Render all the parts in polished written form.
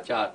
4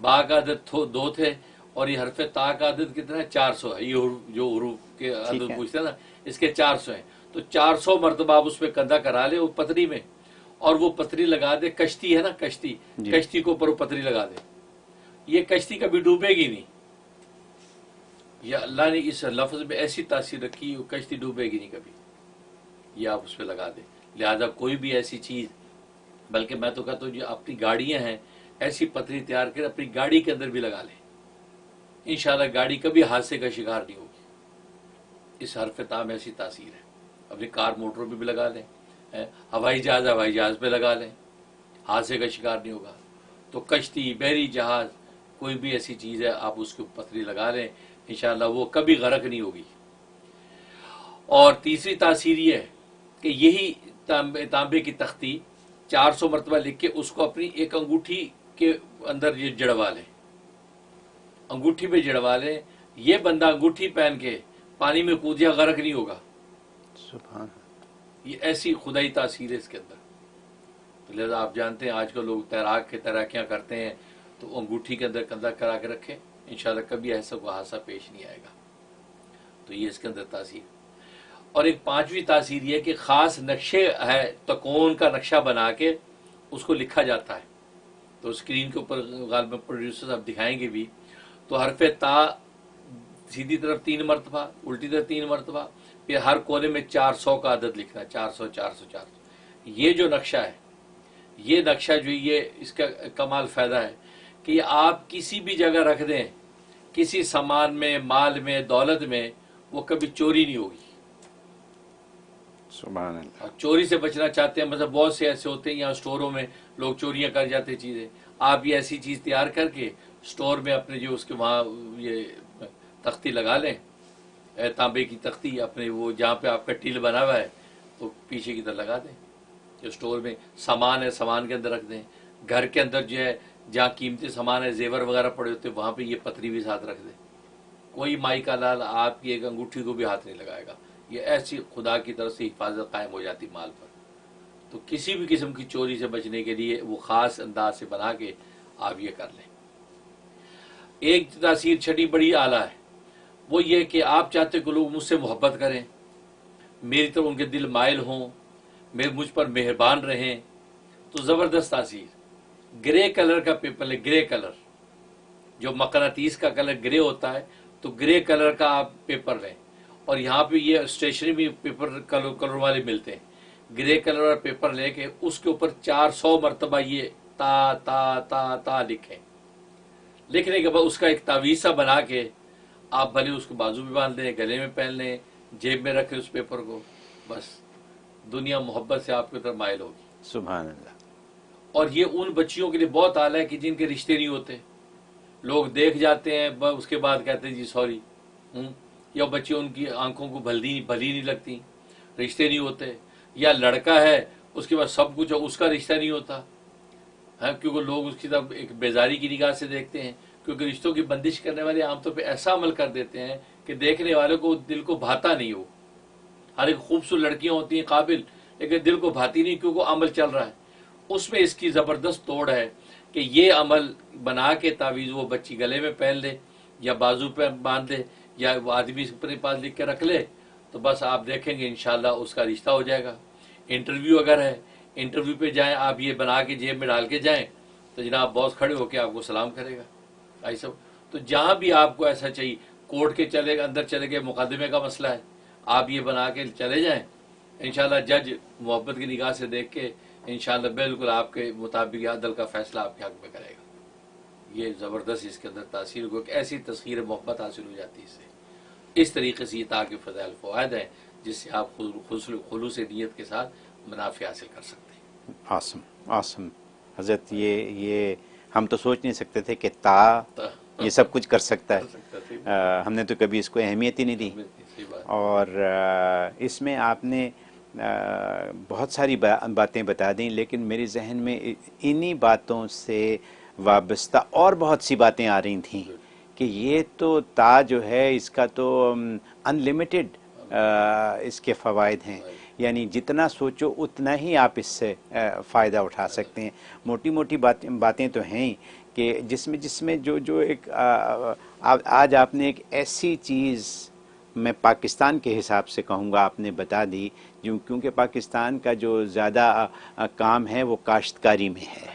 با کا عدد 2 تھے اور یہ حرف تا کا عدد کتنا ہے؟ 400 ہے. یہ جو حروف کے عدد پوچھتے ہیں نا اس کے 400 ہیں. تو 400 مرتبہ آپ اس پہ کندھا کرا لے وہ پتری میں, اور وہ پتری لگا دے. کشتی ہے نا کشتی, کشتی کے اوپر وہ پتری لگا دے. یہ کشتی کبھی ڈوبے گی نہیں. یا اللہ نے اس لفظ میں ایسی تاثیر رکھی وہ کشتی ڈوبے گی نہیں کبھی. یہ آپ اس پہ لگا دیں. لہذا کوئی بھی ایسی چیز, بلکہ میں تو کہتا ہوں جو اپنی گاڑیاں ہیں ایسی پتری تیار کر اپنی گاڑی کے اندر بھی لگا لیں. انشاءاللہ گاڑی کبھی حادثے کا شکار نہیں ہوگی. اس حرف تا میں ایسی تاثیر ہے. اپنی کار موٹروں پہ بھی لگا لیں, ہوائی جہاز پہ لگا لیں, حادثے کا شکار نہیں ہوگا. تو کشتی, بحری جہاز, کوئی بھی ایسی چیز ہے آپ اس کو پتری لگا لیں, انشاءاللہ وہ کبھی غرق نہیں ہوگی. اور تیسری تاثیر یہ ہے کہ یہی تانبے کی تختی 400 مرتبہ لکھ کے اس کو اپنی ایک انگوٹھی کے اندر یہ جڑوا لیں, انگوٹھی پہ جڑوا لیں. یہ بندہ انگوٹھی پہن کے پانی میں کود جائے غرق نہیں ہوگا. سبحان. یہ ایسی خدائی تاثیر ہے اس کے اندر. تو لہذا آپ جانتے ہیں آج کل لوگ تیراکیاں کرتے ہیں تو انگوٹھی کے اندر کندھا کرا کے رکھیں, انشاءاللہ کبھی ایسا کوئی حادثہ پیش نہیں آئے گا. تو یہ اس کے اندر تاثیر. اور ایک 5ویں تاثیر یہ کہ خاص نقشے ہے, تکون کا نقشہ بنا کے اس کو لکھا جاتا ہے. تو اسکرین کے اوپر غالباً پروڈیوسر آپ دکھائیں گے بھی. تو حرف تا سیدھی طرف 3 مرتبہ, الٹی طرف 3 مرتبہ, پھر ہر کونے میں 400 کا عدد لکھنا, 400 400 400. یہ جو نقشہ ہے, یہ نقشہ جو یہ اس کا کمال فائدہ ہے کہ یہ آپ کسی بھی جگہ رکھ دیں, کسی سامان میں, مال میں, دولت میں, وہ کبھی چوری نہیں ہوگی. سبحان اللہ. اور چوری سے بچنا چاہتے ہیں, مطلب بہت سے ایسے ہوتے ہیں یہاں اسٹوروں میں لوگ چوریاں کر جاتے ہیں چیزیں. آپ یہ ایسی چیز تیار کر کے اسٹور میں اپنے جو اس کے وہاں یہ تختی لگا لیں, تانبے کی تختی اپنے وہ جہاں پہ آپ کا ٹیل بنا ہوا ہے تو پیچھے کی طرف لگا دیں. جو اسٹور میں سامان ہے سامان کے اندر رکھ دیں. گھر کے اندر جو ہے جہاں قیمتی سامان ہے, زیور وغیرہ پڑے ہوتے ہیں, وہاں پہ یہ پتری بھی ساتھ رکھ دیں. کوئی مائی کا لال آپ کی ایک انگوٹھی کو بھی ہاتھ نہیں لگائے گا. یہ ایسی خدا کی طرف سے حفاظت قائم ہو جاتی مال پر. تو کسی بھی قسم کی چوری سے بچنے کے لیے وہ خاص انداز سے بنا کے آپ یہ کر لیں. ایک تاثیر چھٹی بڑی اعلیٰ ہے, وہ یہ کہ آپ چاہتے کہ لوگ مجھ سے محبت کریں, میری طرف ان کے دل مائل ہوں, مجھ پر مہربان رہیں. تو زبردست تاثیر. گرے کلر کا پیپر لیں, گرے کلر جو مقناطیس کا کلر گرے ہوتا ہے, تو گرے کلر کا آپ پیپر لیں. اور یہاں پہ یہ اسٹیشنری بھی پیپر کلر والے ملتے ہیں. گرے کلر والا پیپر لے کے اس کے اوپر 400 مرتبہ یہ تا تا تا تا لکھیں. لکھنے کے بعد اس کا ایک تعویذ سا بنا کے آپ بھلے اس کو بازو میں باندھ لیں, گلے میں پہن لیں, جیب میں رکھیں اس پیپر کو, بس دنیا محبت سے آپ کی طرف مائل ہوگی. سبحان اللہ. اور یہ ان بچیوں کے لیے بہت اعلیٰ ہے کہ جن کے رشتے نہیں ہوتے. لوگ دیکھ جاتے ہیں اس کے بعد کہتے ہیں جی سوری, یا بچیوں ان کی آنکھوں کو بھلی نہیں لگتی, رشتے نہیں ہوتے. یا لڑکا ہے اس کے بعد سب کچھ ہے, اس کا رشتہ نہیں ہوتا ہے, کیونکہ لوگ اس کی طرف ایک بیزاری کی نگاہ سے دیکھتے ہیں. کیونکہ رشتوں کی بندش کرنے والے عام طور پہ ایسا عمل کر دیتے ہیں کہ دیکھنے والوں کو دل کو بھاتا نہیں ہو. ہر ایک خوبصورت لڑکیاں ہوتی ہیں قابل, لیکن دل کو بھاتی نہیں کیونکہ عمل چل رہا ہے. اس میں اس کی زبردست توڑ ہے کہ یہ عمل بنا کے تعویذ وہ بچی گلے میں پہن لے یا بازو پہ باندھ لے یا وہ آدمی اپنے پاس لکھ کے رکھ لے, تو بس آپ دیکھیں گے انشاءاللہ اس کا رشتہ ہو جائے گا. انٹرویو اگر ہے, انٹرویو پہ جائیں آپ یہ بنا کے جیب میں ڈال کے جائیں تو جناب باس کھڑے ہو کے آپ کو سلام کرے گا. ایسا تو جہاں بھی آپ کو ایسا چاہیے, کورٹ کے اندر چلے گئے, مقدمے کا مسئلہ ہے, آپ یہ بنا کے چلے جائیں, انشاءاللہ جج محبت کی نگاہ سے دیکھ کے انشاءاللہ بالکل آپ کے مطابق عدل کا فیصلہ آپ کے حق میں کرے گا. یہ زبردست اس کے اندر تاثیر کو ایک ایسی تصویر محبت حاصل ہو جاتی ہے اس سے. اس طریقے سے یہ تاکہ فضائل فوائد ہیں جس سے آپ خلوص نیت کے ساتھ منافع حاصل کر سکتے ہیں. آسم حضرت, یہ ہم تو سوچ نہیں سکتے تھے کہ تا یہ سب کچھ کر سکتا ہے. ہم نے تو کبھی اس کو اہمیت ہی نہیں دی. اور اس میں آپ نے بہت ساری باتیں بتا دیں, لیکن میرے ذہن میں انہی باتوں سے وابستہ اور بہت سی باتیں آ رہی تھیں کہ یہ تو تا جو ہے اس کا تو انلمیٹڈ اس کے فوائد ہیں, یعنی جتنا سوچو اتنا ہی آپ اس سے فائدہ اٹھا سکتے ہیں. موٹی موٹی باتیں تو ہیں کہ جس میں جو ایک آج آپ نے ایک ایسی چیز میں پاکستان کے حساب سے کہوں گا آپ نے بتا دی، کیونکہ پاکستان کا جو زیادہ کام ہے وہ کاشتکاری میں ہے،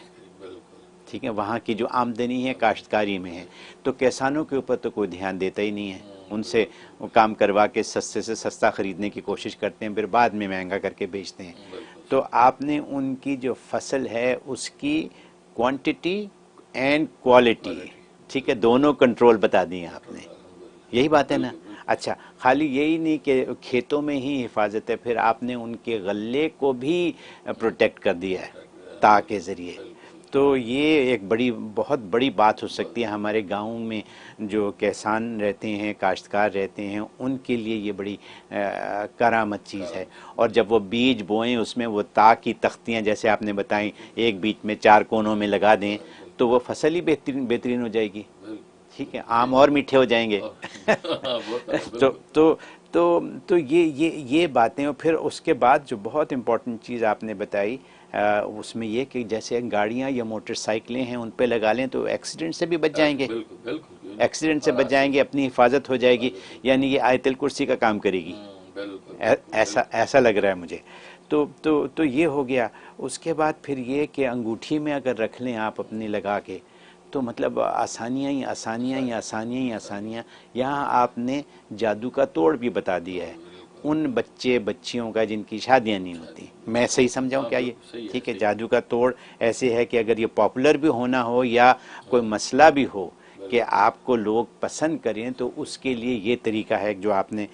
ٹھیک ہے، وہاں کی جو آمدنی ہے کاشتکاری میں ہے، تو کسانوں کے اوپر تو کوئی دھیان دیتا ہی نہیں ہے، ان سے وہ کام کروا کے سستے سے سستا خریدنے کی کوشش کرتے ہیں، پھر بعد میں مہنگا کر کے بیچتے ہیں۔ تو آپ نے ان کی جو فصل ہے اس کی کوانٹٹی اینڈ کوالٹی، ٹھیک ہے، دونوں کنٹرول بتا دی ہیں آپ نے، یہی بات ہے نا؟ اچھا، خالی یہی نہیں کہ کھیتوں میں ہی حفاظت ہے، پھر آپ نے ان کے غلے کو بھی پروٹیکٹ کر دیا ہے تا کے ذریعے۔ تو یہ ایک بہت بڑی بات ہو سکتی ہے ہمارے گاؤں میں جو کسان رہتے ہیں، کاشتکار رہتے ہیں، ان کے لیے یہ بڑی کرامت چیز ہے۔ اور جب وہ بیج بوئیں اس میں وہ تا کی تختیاں جیسے آپ نے بتائیں ایک بیچ میں 4 کونوں میں لگا دیں تو وہ فصل ہی بہترین ہو جائے گی، ٹھیک ہے، آم اور میٹھے ہو جائیں گے۔ تو یہ باتیں، اور پھر اس کے بعد جو بہت امپورٹنٹ چیز آپ نے بتائی اس میں یہ کہ جیسے گاڑیاں یا موٹر سائیکلیں ہیں ان پہ لگا لیں تو ایکسیڈنٹ سے بھی بچ جائیں گے، ایکسیڈنٹ سے بچ جائیں گے، اپنی حفاظت ہو جائے گی، یعنی یہ آیت الکرسی کا کام کرے گی، ایسا لگ رہا ہے مجھے۔ تو یہ ہو گیا۔ اس کے بعد پھر یہ کہ انگوٹھی میں اگر رکھ لیں آپ اپنی لگا کے تو مطلب آسانیاں ہی آسانیاں ہی آسانیاں ہی آسانیاں۔ یہاں آپ نے جادو کا توڑ بھی بتا دیا ہے ان بچیوں کا جن کی شادیاں نہیں ہوتی، میں صحیح سمجھاؤں کیا یہ؟ ٹھیک ہے، جادو کا توڑ ایسے ہے کہ اگر یہ پاپولر بھی ہونا ہو یا کوئی مسئلہ بھی ہو کہ آپ کو لوگ پسند کریں تو اس کے لیے یہ طریقہ ہے جو آپ نے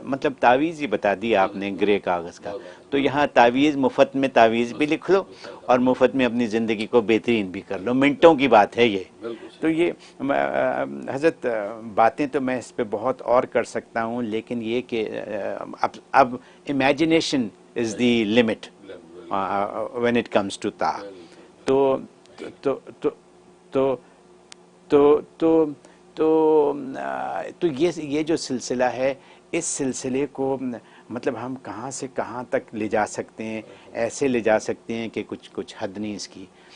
مطلب تعویذ ہی بتا دی آپ نے گرے کاغذ کا۔ تو یہاں تعویذ، مفت میں تعویذ بھی لکھ لو اور مفت میں اپنی زندگی کو بہترین بھی کر لو، منٹوں کی بات ہے یہ۔ تو یہ حضرت باتیں تو میں اس پہ بہت اور کر سکتا ہوں، لیکن یہ کہ اب imagination is the limit when it comes to تا۔ تو یہ جو سلسلہ ہے، اس سلسلے کو مطلب ہم کہاں سے کہاں تک لے جا سکتے ہیں، ایسے لے جا سکتے ہیں کہ کچھ حد نہیں اس کی۔